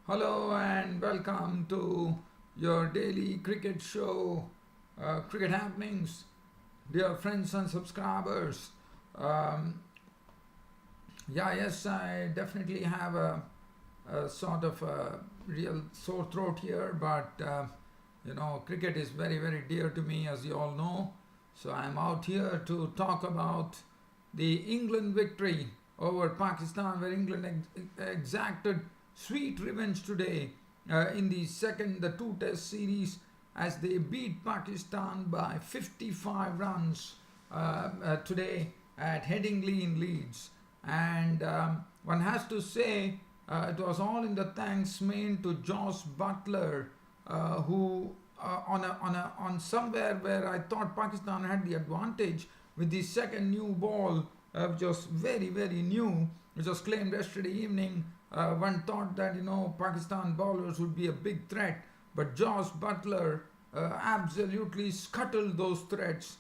Hello and welcome to your daily cricket show, Cricket Happenings, dear friends and subscribers. Um, yes, I definitely have a sort of a real sore throat here, but cricket is very, very dear to me, as you all know. So I'm out here to talk about the England victory over Pakistan, where England exacted sweet revenge today in the two test series as they beat Pakistan by 55 runs today at Headingley in Leeds. And one has to say it was all in the thanks main to Josh Butler, who on somewhere where I thought Pakistan had the advantage with the second new ball, which was very, very new, which was claimed yesterday evening. One thought that Pakistan bowlers would be a big threat, but Josh Butler absolutely scuttled those threats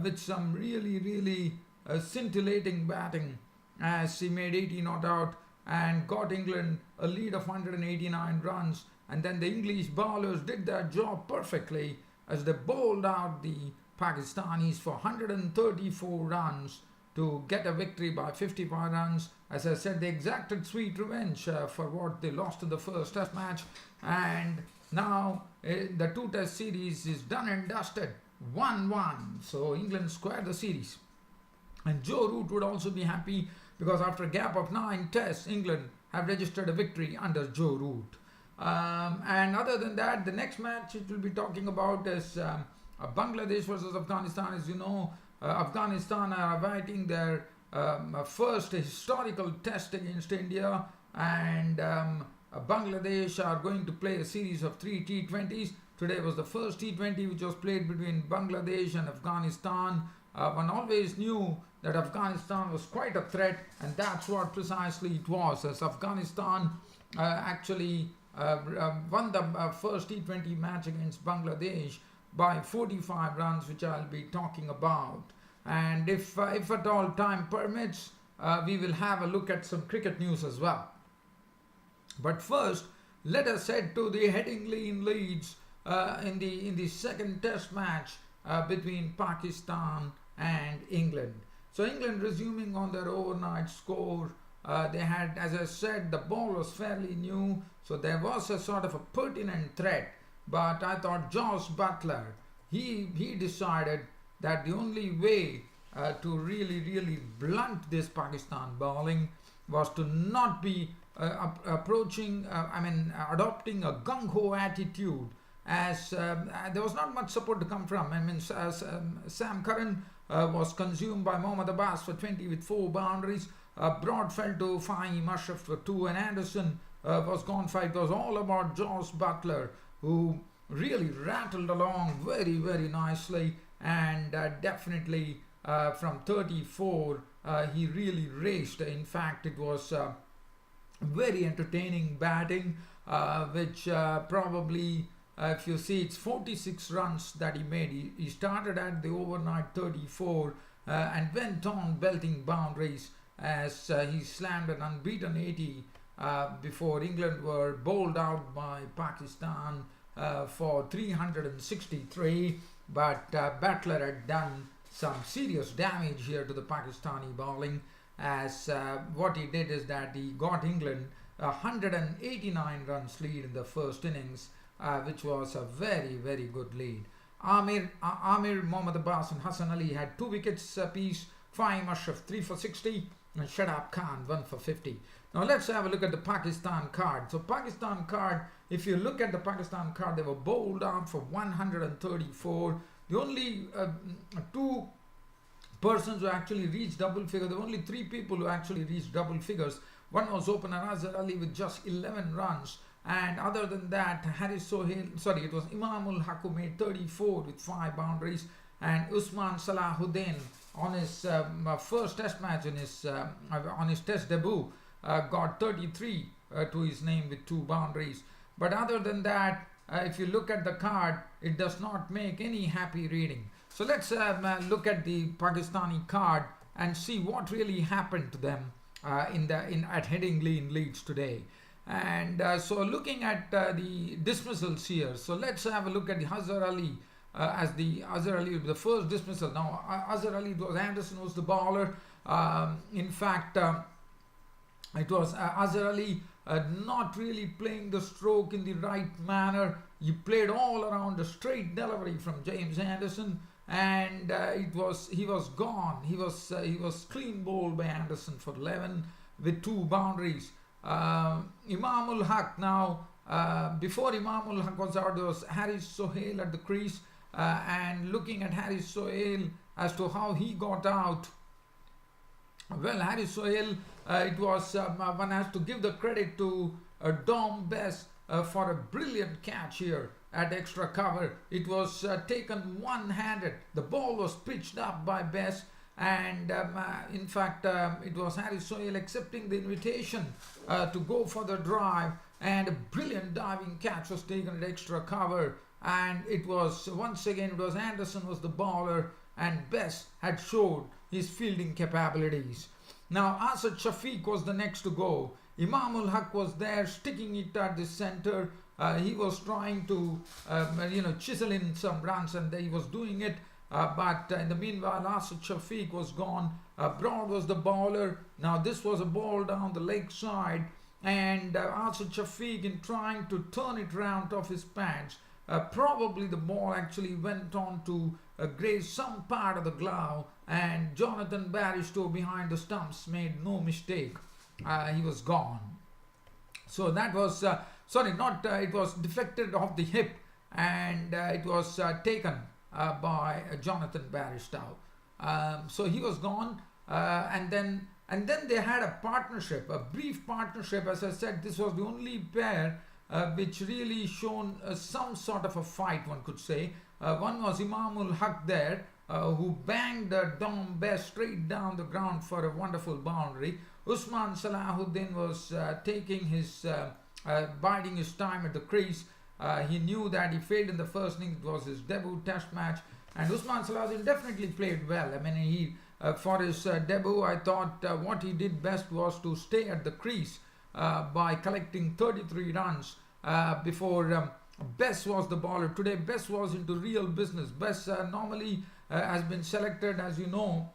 with some really, really scintillating batting, as he made 80 not out and got England a lead of 189 runs. And then the English bowlers did their job perfectly as they bowled out the Pakistanis for 134 runs to get a victory by 55 runs. As I said, they exacted sweet revenge for what they lost in the first test match. And now the two test series is done and dusted, 1-1. So England squared the series. And Joe Root would also be happy because after a gap of 9 tests, England have registered a victory under Joe Root. And other than that, the next match it will be talking about is Bangladesh versus Afghanistan. As you know, Afghanistan are awaiting their first historical test against India, and Bangladesh are going to play a series of 3 T20s. Today was the first T20 which was played between Bangladesh and Afghanistan. One always knew that Afghanistan was quite a threat, and that's what precisely it was, as Afghanistan actually won the first T20 match against Bangladesh by 45 runs, which I'll be talking about. And if at all time permits, we will have a look at some cricket news as well. But first, let us head to the Headingley in Leeds in the second test match between Pakistan and England. So England resuming on their overnight score. They had, as I said, the ball was fairly new, so there was a sort of a pertinent threat. But I thought Josh Butler, he decided that the only way to really, really blunt this Pakistan bowling was to not be adopting a gung-ho attitude, as there was not much support to come from. Sam Curran was consumed by Mohammad Abbas for 20 with 4 boundaries. Broad fell to Fahim Ashraf for 2, and Anderson was gone 5. It was all about Josh Butler, who really rattled along very, very nicely, and definitely from 34 he really raced. In fact, it was very entertaining batting, which probably if you see, it's 46 runs that he made. He started at the overnight 34 and went on belting boundaries as he slammed an unbeaten 80 before England were bowled out by Pakistan for 363. But Butler had done some serious damage here to the Pakistani bowling, as what he did is that he got England 189 runs lead in the first innings, which was a very, very good lead. Amir, Mohammad Abbas and Hassan Ali had 2 wickets apiece. Fahim Ashraf 3 for 60 and Shadab Khan 1 for 50. Now let's have a look at the Pakistan card. So Pakistan card, if you look at the Pakistan card, they were bowled out for 134. The only 2 persons who actually reached double figures, there were only 3 people who actually reached double figures. One was opener Azhar Ali with just 11 runs. And other than that, it was Imamul Haq who made 34 with 5 boundaries, and Usman Salahuddin on his first test match on his test debut got 33 to his name with 2 boundaries. But other than that, if you look at the card, it does not make any happy reading. So let's look at the Pakistani card and see what really happened to them at Headingley in Leeds today. And so looking at the dismissals here, so let's have a look at the Azhar Ali. Azhar Ali, the first dismissal. Now Azhar Ali, Anderson was the bowler. In fact, it was Azhar Ali not really playing the stroke in the right manner. He played all around a straight delivery from James Anderson, and he was gone. He was clean bowled by Anderson for 11 with 2 boundaries. Imamul Haq now. Before Imamul Haq was out, there was Haris Sohail at the crease, and looking at Haris Sohail as to how he got out. Well, Haris Sohail, it was one has to give the credit to Dom Bess for a brilliant catch here at extra cover. It was taken one-handed. The ball was pitched up by Bess, and in fact it was Haris Sohail accepting the invitation to go for the drive, and a brilliant diving catch was taken at extra cover. And it was once again, it was Anderson was the bowler, and Bess had showed his fielding capabilities. Now Asad Shafiq was the next to go. Imamul Haq was there sticking it at the center. He was trying to chisel in some runs, and he was doing it. But in the meanwhile, Asad Shafiq was gone. Broad was the bowler. Now this was a ball down the leg side, and Asad Shafiq, in trying to turn it round off his pads, probably the ball actually went on to graze some part of the glove, and Jonathan Bairstow behind the stumps made no mistake. He was gone. So that was it was deflected off the hip, and it was taken by Jonathan Bairstow. So he was gone, and then they had a partnership, a brief partnership. As I said, this was the only pair which really shown some sort of a fight, one could say. One was Imamul Haq there, who banged Dom Bess straight down the ground for a wonderful boundary. Usman Salahuddin was taking his biding his time at the crease. He knew that he failed in the first innings. It was his debut test match, and Usman Salahuddin definitely played well. I mean, he for his debut, I thought what he did best was to stay at the crease by collecting 33 runs before Bess was the bowler. Today Bess was into real business. Bess normally has been selected, as you know,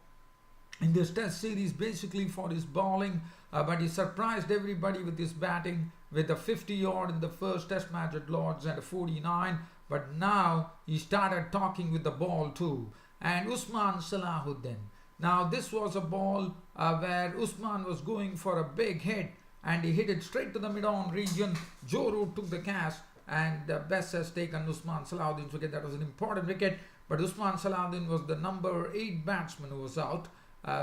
in this test series basically for his bowling, but he surprised everybody with his batting, with a 50 odd in the first test match at Lords and a 49. But now he started talking with the ball too. And Usman Salahuddin, now this was a ball where Usman was going for a big hit, and he hit it straight to the mid-on region. Joe Root took the cast, and Bess has taken Usman Salahuddin's wicket. That was an important wicket, but Usman Salahuddin was the number 8 batsman who was out,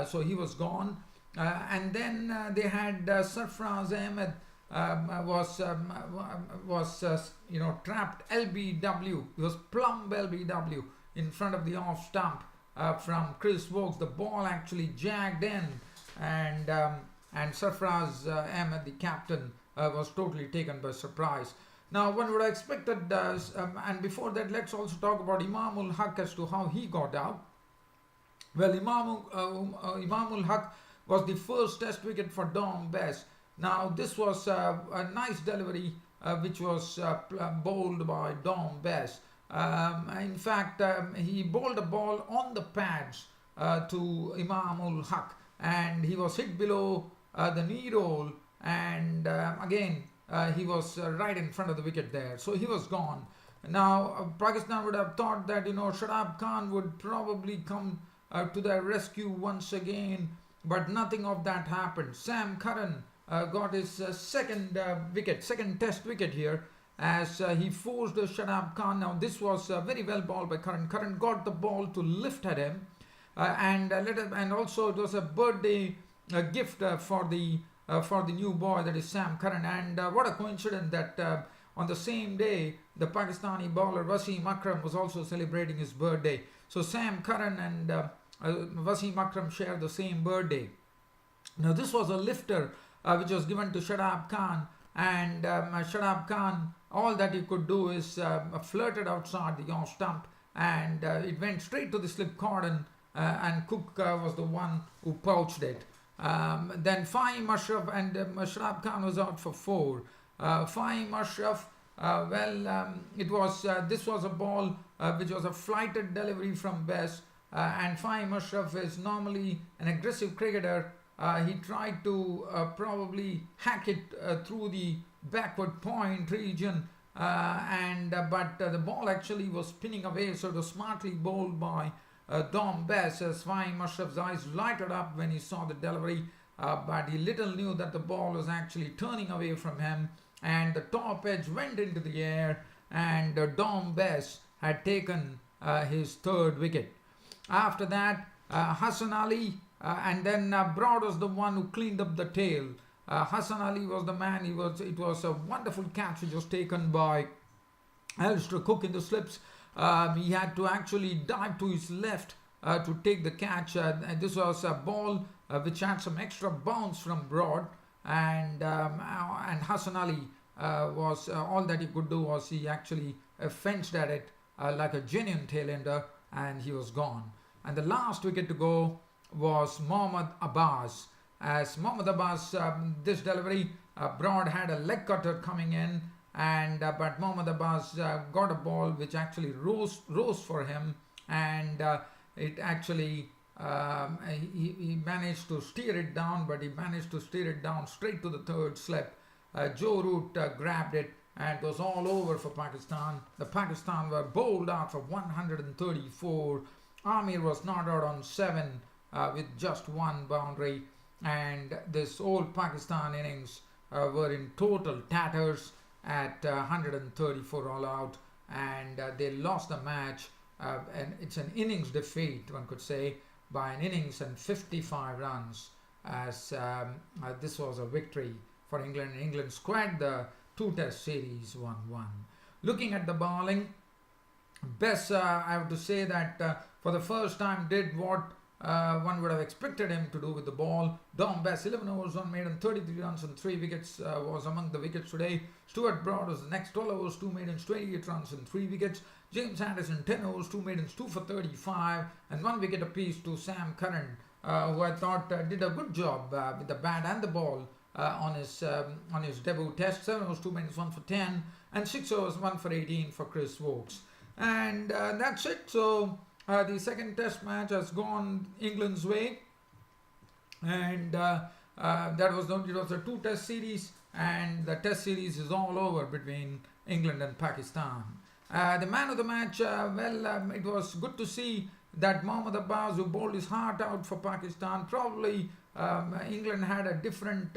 so he was gone. And then they had Sarfraz Ahmed was trapped LBW. He was plumb LBW in front of the off stump from Chris Vokes. The ball actually jagged in, and Sarfraz Ahmed, the captain, was totally taken by surprise. Now, one would have expected, and before that, let's also talk about Imamul Haq as to how he got out. Well, Imamul Haq was the first test wicket for Dom Bess. Now, this was a nice delivery which was bowled by Dom Bess. In fact, he bowled a ball on the pads to Imamul Haq, and he was hit below the knee roll, and again he was right in front of the wicket there, so he was gone. Now Pakistan would have thought that Shadab Khan would probably come to their rescue once again, but nothing of that happened. Sam Curran got his second test wicket here, as he forced Shadab Khan. Now this was very well bowled by Curran. Curran got the ball to lift at him, and also it was a birthday gift for the new boy, that is Sam Curran. And what a coincidence that on the same day the Pakistani bowler Wasim Akram was also celebrating his birthday. So Sam Curran and Wasim Akram share the same birthday. Now this was a lifter which was given to Shadab Khan, and Shadab Khan, all that he could do is flirted outside the off stump, and it went straight to the slip cordon, and Cook was the one who pouched it. Then Fahim Ashraf and Mashrab Khan was out for 4. Fahim Ashraf, this was a ball which was a flighted delivery from Best, and Fahim Ashraf is normally an aggressive cricketer. He tried to probably hack it through the backward point region, but the ball actually was spinning away, so it was smartly bowled by Dom Bess, as Fahim Ashraf's eyes lighted up when he saw the delivery, but he little knew that the ball was actually turning away from him, and the top edge went into the air, and Dom Bess had taken his 3rd wicket. After that, Hassan Ali and then Broad was the one who cleaned up the tail. Hassan Ali was the man. It was a wonderful catch which was taken by Alistair Cook in the slips. He had to actually dive to his left to take the catch. This was a ball which had some extra bounce from Broad, and Hassan Ali was all that he could do was he actually fenced at it like a genuine tail-ender, and he was gone. And the last wicket to go was Mohammad Abbas. As Mohammad Abbas, this delivery, Broad had a leg cutter coming in, but Mohammad Abbas got a ball which actually rose for him, and it actually he managed to steer it down, but he managed to steer it down straight to the 3rd slip. Joe Root grabbed it, and it was all over for Pakistan. The Pakistan were bowled out for 134. Amir was not out on 7 with just 1 boundary, and this whole Pakistan innings were in total tatters at 134 all out, and they lost the match, and it's an innings defeat, one could say, by an innings and 55 runs, as this was a victory for England. England squared the 2-test series 1-1. Looking at the bowling, Bess, I have to say that for the first time did what one would have expected him to do with the ball. Dom Bess, 11 overs, 1 maiden, 33 runs and 3 wickets, was among the wickets today. Stuart Broad was the next, 12 overs, 2 maidens, 28 runs and 3 wickets. James Anderson, 10 overs, 2 maidens, 2 for 35 and 1 wicket apiece to Sam Curran, who I thought did a good job with the bat and the ball on his debut test. 7 overs, 2 maidens, 1 for 10 and 6 overs, 1 for 18 for Chris Wokes. And that's it. So the second test match has gone England's way, and it was a 2-test series, and the test series is all over between England and Pakistan. The man of the match, it was good to see that Mohammad Abbas, who bowled his heart out for Pakistan. Probably England had a different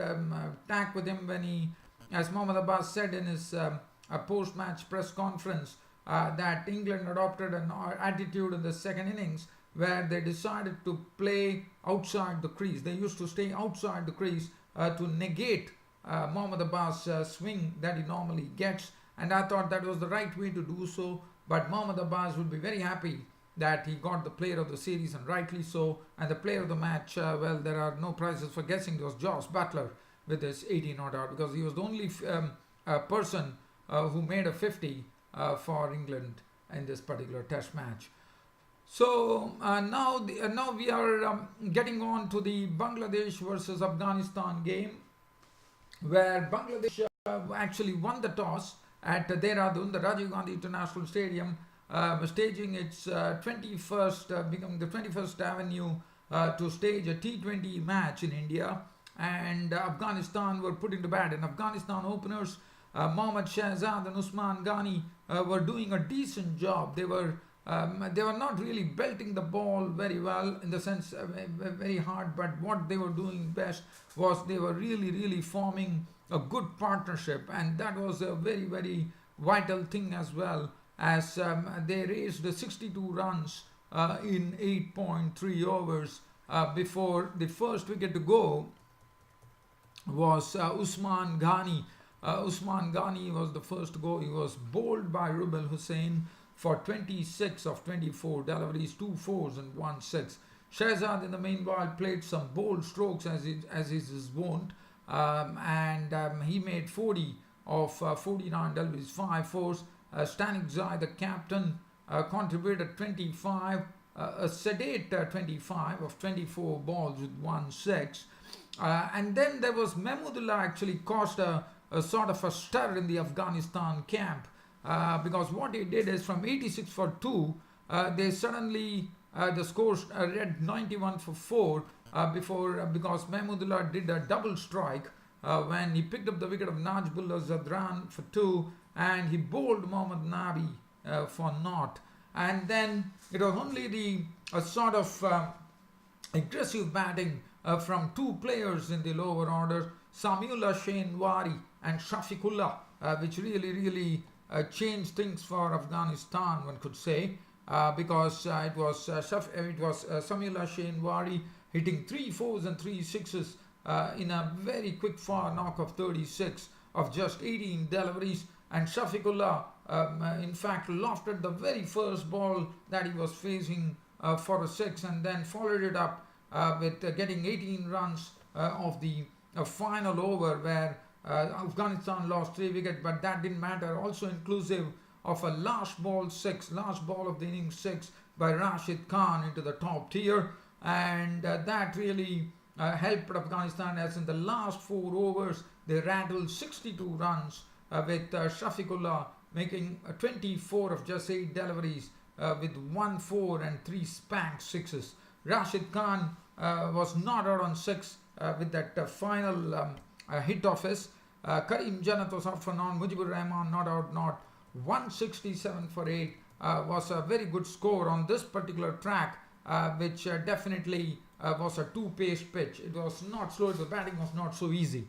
tack with him when he, as Mohammad Abbas said in his post-match press conference, that England adopted an attitude in the second innings where they decided to play outside the crease. They used to stay outside the crease to negate Mohammad Abbas' swing that he normally gets, and I thought that was the right way to do so. But Mohammad Abbas would be very happy that he got the player of the series, and rightly so. And the player of the match, there are no prizes for guessing. It was Josh Butler with his 80 not out, because he was the only person who made a 50 for England in this particular test match. So now we are getting on to the Bangladesh versus Afghanistan game, where Bangladesh actually won the toss at Dehradun, the Rajiv Gandhi International Stadium, staging its 21st, becoming the 21st avenue to stage a T20 match in India, and Afghanistan were put into bat. And Afghanistan openers Mohammad Shahzad and Usman Ghani were doing a decent job. They were not really belting the ball very well, in the sense very hard, but what they were doing best was they were really forming a good partnership, and that was a very vital thing, as well as they raised 62 runs in 8.3 overs before the first wicket to go was Usman Ghani. Usman Ghani was the first to go. He was bowled by Rubel Hussain for 26 of 24 deliveries, 2 fours and 1 6. Shahzad in the meanwhile played some bold strokes as is his wont, and he made 40 of 49 deliveries, 5 fours. Stanikzai, the captain, contributed 25, a sedate 25 of 24 balls with 1 6. And then there was Mahmudullah actually caused a sort of a stir in the Afghanistan camp because what he did is from 86 for 2, they suddenly, the scores read 91 for 4 because Mahmudullah did a double strike when he picked up the wicket of Najibullah Zadran for 2 and he bowled Mohammad Nabi for naught. And then it was only the sort of aggressive batting from two players in the lower order, Samiullah Shenwari and Shafiqullah, which really changed things for Afghanistan, one could say, because it was Samiullah Shenwari hitting 3 fours and 3 sixes in a very quick far knock of 36 of just 18 deliveries, and Shafiqullah in fact lofted the very first ball that he was facing for a 6 and then followed it up with getting 18 runs of the final over where Afghanistan lost 3 wickets, but that didn't matter, also inclusive of a last ball of the innings 6 by Rashid Khan into the top tier, and that really helped Afghanistan, as in the last 4 overs they rattled 62 runs with Shafiqullah making 24 of just 8 deliveries with 1 4 and 3 spanked sixes. Rashid Khan was not out on 6 with that final hit of his. Karim Jannat was out for none. Mujibur Rahman not out, not 167 for 8 was a very good score on this particular track, which definitely was a 2-pace pitch. It was not slow, the batting was not so easy.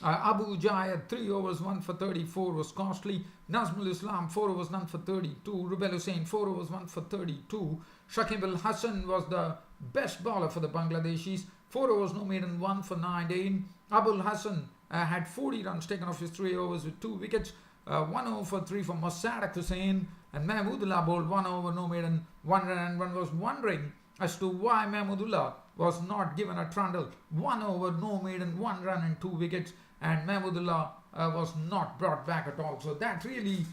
Abu Jayed 3 overs 1 for 34 was costly. Nazmul Islam 4 overs none for 32. Rubel Hussain 4 overs 1 for 32. Shakib Al Hassan was the best bowler for the Bangladeshis. 4 overs no maiden 1 for 19. Abul Hassan had 40 runs taken off his 3 overs with 2 wickets. 1 over for 3 for Mosaddaq Hussain, and Mahmudullah bowled 1 over no maiden 1 run, and one was wondering as to why Mahmudullah was not given a trundle. 1 over no maiden 1 run and 2 wickets, and Mahmudullah was not brought back at all. So that really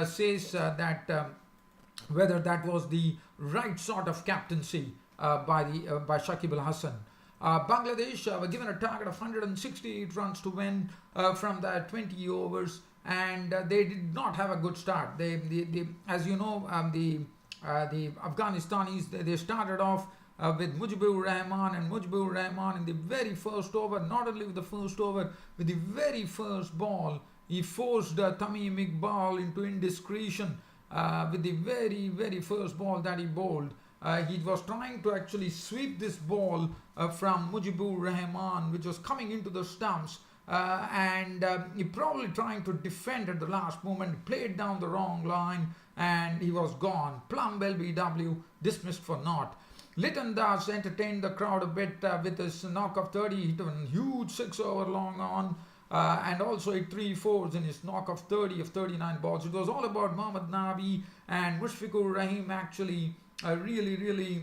says that whether that was the right sort of captaincy by Shakib Al Hassan. Bangladesh were given a target of 168 runs to win from their 20 overs, and they did not have a good start. They as you know, the Afghanistanis, they started off with Mujibur Rahman, and Mujibur Rahman in the very first over, not only with the first over, with the very first ball, he forced Tamim Iqbal into indiscretion with the very first ball that he bowled. He was trying to actually sweep this ball from Mujibur Rahman, which was coming into the stumps, and he probably trying to defend at the last moment, played down the wrong line, and he was gone. Plumb LBW dismissed for naught. Liton Das entertained the crowd a bit with his knock of 30. He hit a huge 6 over long on, and also hit 3 fours in his knock of 30 of 39 balls. It was all about Mohammad Nabi and Mushfiqur Rahim actually really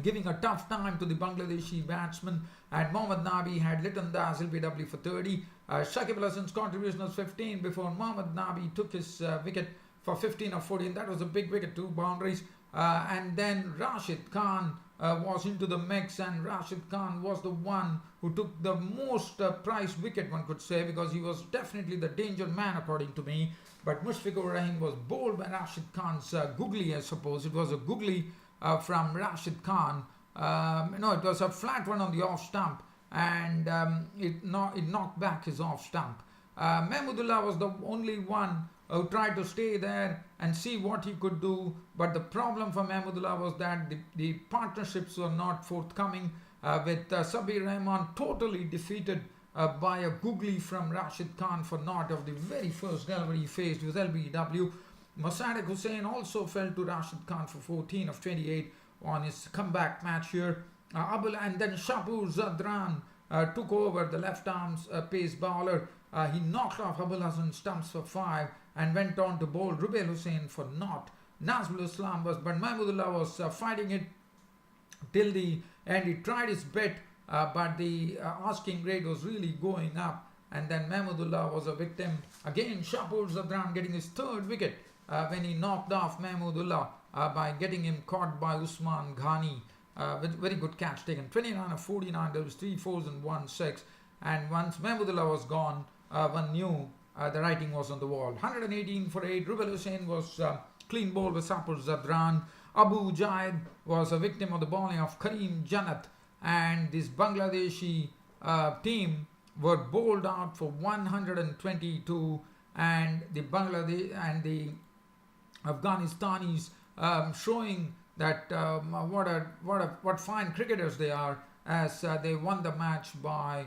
giving a tough time to the Bangladeshi batsmen, and Mohammad Nabi had Liton Das LBW for 30. Shakib Al Hassan's contribution was 15 before Mohammad Nabi took his wicket for 15 of 14. That was a big wicket, 2 boundaries. And then Rashid Khan was into the mix, and Rashid Khan was the one who took the most prized wicket, one could say, because he was definitely the danger man according to me. But Mushfiqur Rahim was bowled by Rashid Khan's googly, I suppose. It was a googly from Rashid Khan. No, it was a flat one on the off stump, and it knocked back his off stump. Mahmudullah was the only one who tried to stay there and see what he could do, but the problem for Mahmudullah was that the partnerships were not forthcoming, with Sabir Rahman totally defeated by a googly from Rashid Khan for naught of the very first delivery he faced with LBW. Mosaddaq Hussain also fell to Rashid Khan for 14 of 28 on his comeback match here. And then Shapur Zadran took over, the left arm pace bowler. He knocked off Abul Hassan stumps for 5 and went on to bowl Rubel Hussain for naught. Nazmul Islam but Mahmudullah was fighting it till the end. He tried his bit, but the asking rate was really going up, and then Mahmudullah was a victim. Again, Shapur Zadran getting his 3rd wicket when he knocked off Mahmudullah by getting him caught by Usman Ghani. with very good catch taken. 29 of 49, there was 3 fours and 1 6. And once Mahmudullah was gone, one knew the writing was on the wall. 118 for 8. Rubel Hussain was clean ball with Sapur Zadran. Abu Jaid was a victim of the bowling of Karim Jannat. And this Bangladeshi team were bowled out for 122. And the Bangladesh and the Afghanistanis showing that what fine cricketers they are, as they won the match by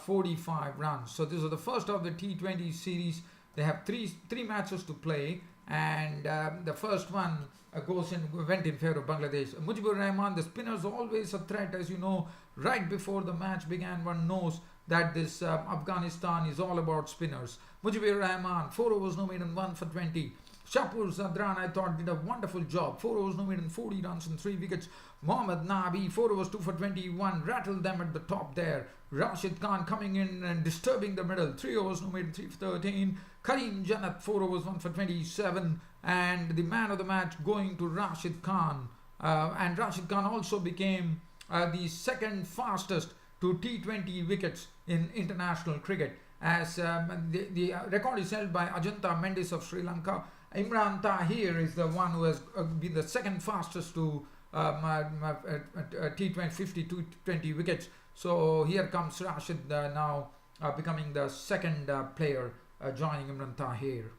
45 runs. So this is the first of the T20 series. They have three matches to play, and the first one went in favor of Bangladesh. Mujibur Rahman, the spinners always a threat, as you know. Right before the match began, one knows that this Afghanistan is all about spinners. Mujibur Rahman, 4 overs, no maiden, 1 for 20. Shapur Zadran, I thought, did a wonderful job. 4 overs, no maiden, 40 runs and 3 wickets. Mohammad Nabi, 4 overs, 2 for 21, rattled them at the top there. Rashid Khan coming in and disturbing the middle. 3 overs, no maiden, 3 for 13. Karim Jannat, 4 overs, 1 for 27. And the man of the match going to Rashid Khan. And Rashid Khan also became the second fastest to T20 wickets in international cricket, as the record is held by Ajanta Mendis of Sri Lanka. Imran Tahir is the one who has been the second fastest to T20 50 to 20 wickets. So here comes Rashid now becoming the second player joining Imran Tahir.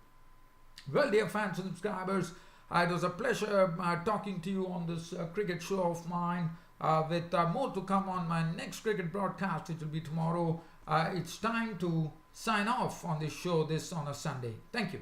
Well, dear fans and subscribers, it was a pleasure talking to you on this cricket show of mine. With more to come on my next cricket broadcast, which will be tomorrow. It's time to sign off on this show on a Sunday. Thank you.